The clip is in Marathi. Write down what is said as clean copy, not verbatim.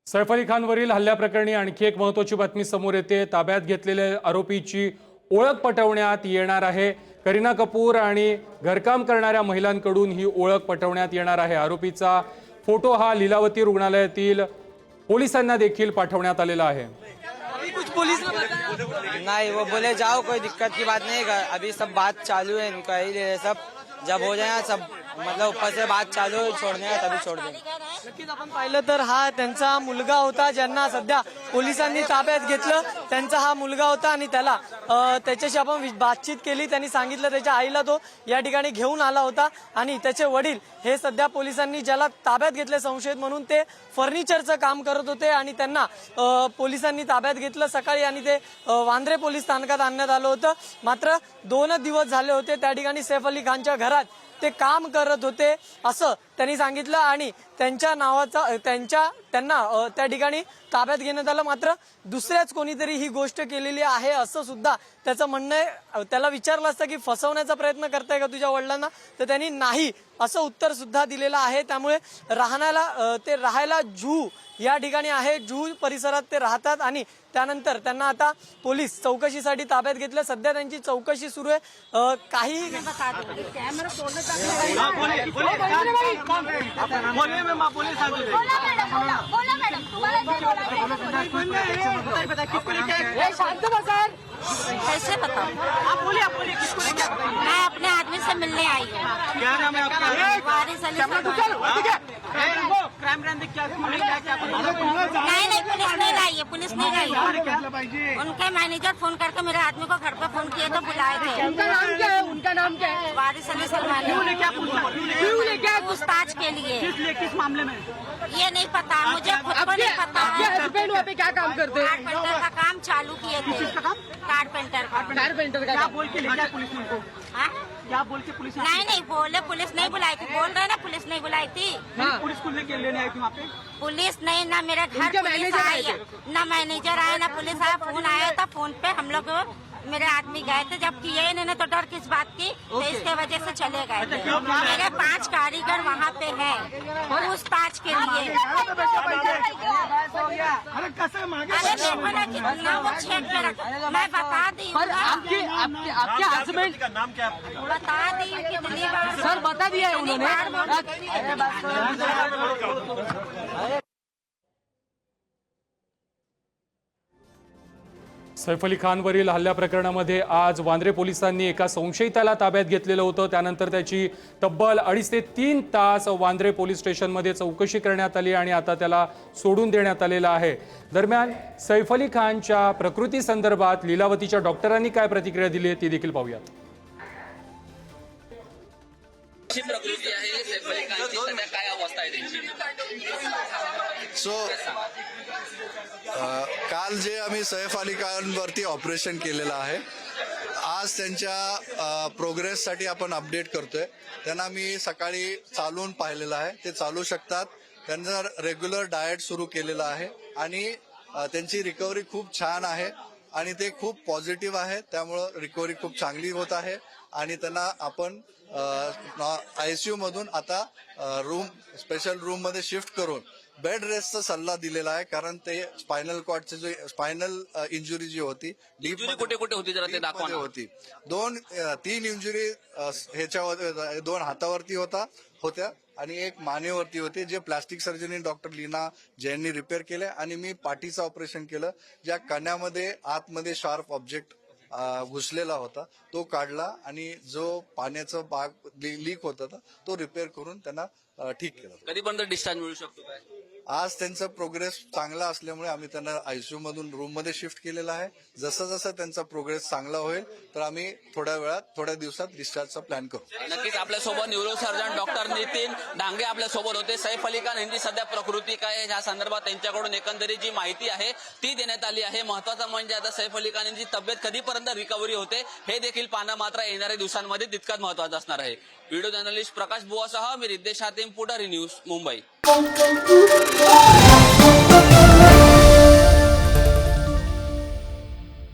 सैफ अली खानवरील हल्ल्याप्रकरणी आणखी एक महत्त्वाची बातमी समोर येते। ताब्यात घेतलेल्या आरोपीची ओळख पटवण्यात येणार आहे। करीना कपूर आणि घरकाम करणाऱ्या महिलांकडून ही ओळख पटवण्यात येणार आहे। आरोपीचा फोटो हा लीलावती रुग्णालयातील पोलिसांना देखील पाठवण्यात आलेला आहे। कुछ पुलिस ने बताया नहीं, वो बोले जाओ कोई दिक्कत की बात नहीं है, अभी सब बात चालू है इनका ही सब जब हो जाए सब मतलब ऊपर से बात चालू है, छोड़ने है तभी छोड़ देंगे। नक्कीच आपण पाहिलं तर हा त्यांचा मुलगा होता ज्यांना सध्या पोलिसांनी ताब्यात घेतलं। त्यांचा हा मुलगा होता आणि त्याला त्याच्याशी आपण बातचीत केली। त्यांनी सांगितलं त्याच्या आईला तो या ठिकाणी घेऊन आला होता आणि त्याचे वडील हे सध्या पोलिसांनी ज्याला ताब्यात घेतले संशयित म्हणून ते फर्निचरचं काम करत होते आणि त्यांना पोलिसांनी ताब्यात घेतलं सकाळी आणि ते वांद्रे पोलीस स्थानकात आणण्यात आलं होतं। मात्र 2 दिवस झाले होते त्या ठिकाणी सैफ अली खानच्या घरात ते काम करत होते असं त्यांनी सांगितलं आणि त्यांच्या नावाचा त्यांना त्या ठिकाणी ताब्यात घेण्यात आलं। मात्र दुसऱ्याच कोणीतरी ही गोष्ट केलेली आहे असं सुद्धा त्याचं म्हणणं आहे। त्याला विचारलं असतं की फसवण्याचा प्रयत्न करताय का तुझ्या वडिलांना, तर त्यांनी नाही असं उत्तर सुद्धा दिलेलं आहे। त्यामुळे राहायला जुहू या ठिकाणी आहे, जुहू परिसरात ते राहतात आणि त्यानंतर त्यांना आता पोलीस चौकशीसाठी ताब्यात घेतलं। सध्या त्यांची चौकशी सुरू आहे। काही कैसे बताओ? आप बोलिए किसको लेके? मैं अपने आदमी से मिलने आई हूँ। क्या नाम है आपका? वारिस अली नहीं पुलिस नहीं लाई है, पुलिस नहीं लाई है। उनके मैनेजर फोन करके मेरे आदमी को घर पे फोन किए तो बुलाए थे। उनका नाम क्या है? उनका नाम क्या है? वारिस अली सलमान पूछताछ के लिए। किस मामले में? ये नहीं पता मुझे, खुद को नहीं पता। आपके हस्बैंड वहाँ पे क्या काम करते हैं? कारपेंटर का काम चालू किए थे। कारपेंटर का। कारपेंटर का काम। बोल के ले पुलिस ने उनको? हाँ? क्या बोल के पुलिस? नहीं बोले, पुलिस नहीं बुलाई थी। बोल रहे ना पुलिस नहीं बुलाई थी। हाँ। पुलिस को लेके लेने आई थी वहाँ पे? पुलिस नहीं, ना मेरे घर उनके पुलिस मैनेजर आई आए है, ना मैनेजर आया ना पुलिस आया। फोन आया था, फोन पे हम लोग मेरे आदमी गए थे, जब किए इन्होंने तो डर किस बात की, तो इसके वजह से चले गए थे। मेरे 5 कारीगर वहाँ पे हैं पूछताछ के लिए। अरे कैसे मांगे? अरे देखो ना कितना वो छेक पे रखा, मैं बता दी हूँ ना। आपके हस्बैंड का नाम क्या है? बता दी हूँ कितनी बार। सर बता दिया है उन्होंने। सैफ अली खानवरील हल्ल्या प्रकरणामध्ये आज वांद्रे पोलिसांनी एका संशयिताला ताब्यात घेतलेलं होतं। त्यानंतर त्याची तब्बल 2.5 ते 3 तास वांद्रे पोलीस स्टेशनमध्ये चौकशी करण्यात आली आणि आता त्याला सोडून देण्यात आलेलं आहे। दरम्यान सैफ अली खानच्या प्रकृती संदर्भात लीलावतीच्या डॉक्टरांनी काय प्रतिक्रिया दिली आहे ती देखील पाहूयात। प्रकृती आहे सैफ अली खानची, सध्या काय अवस्था आहे त्यांची? काल जे आम्ही सैफ अली खानवरती ऑपरेशन केलेलं आहे, आज त्यांच्या प्रोग्रेससाठी आपण अपडेट करतोय। त्यांना मी सकाळी चालून पाहिलेलं आहे, ते चालू शकतात। त्यांचं रेग्युलर डाएट सुरू केलेलं आहे आणि त्यांची रिकव्हरी खूप छान आहे आणि ते खूप पॉझिटिव्ह आहे। त्यामुळं रिकव्हरी खूप चांगली होत आहे आणि त्यांना आपण ICU मधून आता स्पेशल रूम मध्ये शिफ्ट करून बेड रेस्टचा सल्ला दिलेला आहे, कारण ते स्पायनल कॉर्डचे जे स्पायनल इंजुरी जी होती, डीप कुठे कुठे होती जरा ते दाखवा ना. होती। 3 इंजुरी ह्याच्यावर 2 हातावरती होत्या आणि 1 मानेवरती होते, जे प्लास्टिक सर्जनी डॉक्टर लीना जैननी रिपेअर केले आणि मी पाठीचं ऑपरेशन केलं, ज्या कण्यामध्ये आतमध्ये शार्प ऑब्जेक्ट घुसलेला होता तो काढला आणि जो पाण्याचा भाग लीक होता तो रिपेअर करून त्यांना ठीक केलं। कधीपर्यंत डिस्चार्ज मिळू शकतो काय? आज त्यांचा प्रोग्रेस चांगला असल्यामुळे आम्ही त्यांना ICU मधून रूम मध्ये शिफ्ट केलेला आहे। जसं जसं त्यांचा प्रोग्रेस चांगला होईल तर आम्ही थोड्या दिवसात डिस्चार्जचा प्लॅन करू। नक्कीच आपल्यासोबत न्यूरोसर्जन डॉक्टर नितीन डांगे आपल्यासोबत होते। सैफ अली खान यांची सध्या प्रकृती काय आहे या संदर्भात त्यांच्याकडून एकंदरीत जी माहिती आहे ती देण्यात आली आहे। महत्वाचं म्हणजे आता सैफ अली खान यांची तब्येत कधीपर्यंत रिकव्हरी होते हे देखील पाहणं मात्र येणाऱ्या दिवसांमध्ये तितकंच महत्वाचं असणार आहे। व्हिडिओ जर्नलिस्ट प्रकाश बुवासह मी रिद्देश हातीम, पुढारी न्यूज, मुंबई।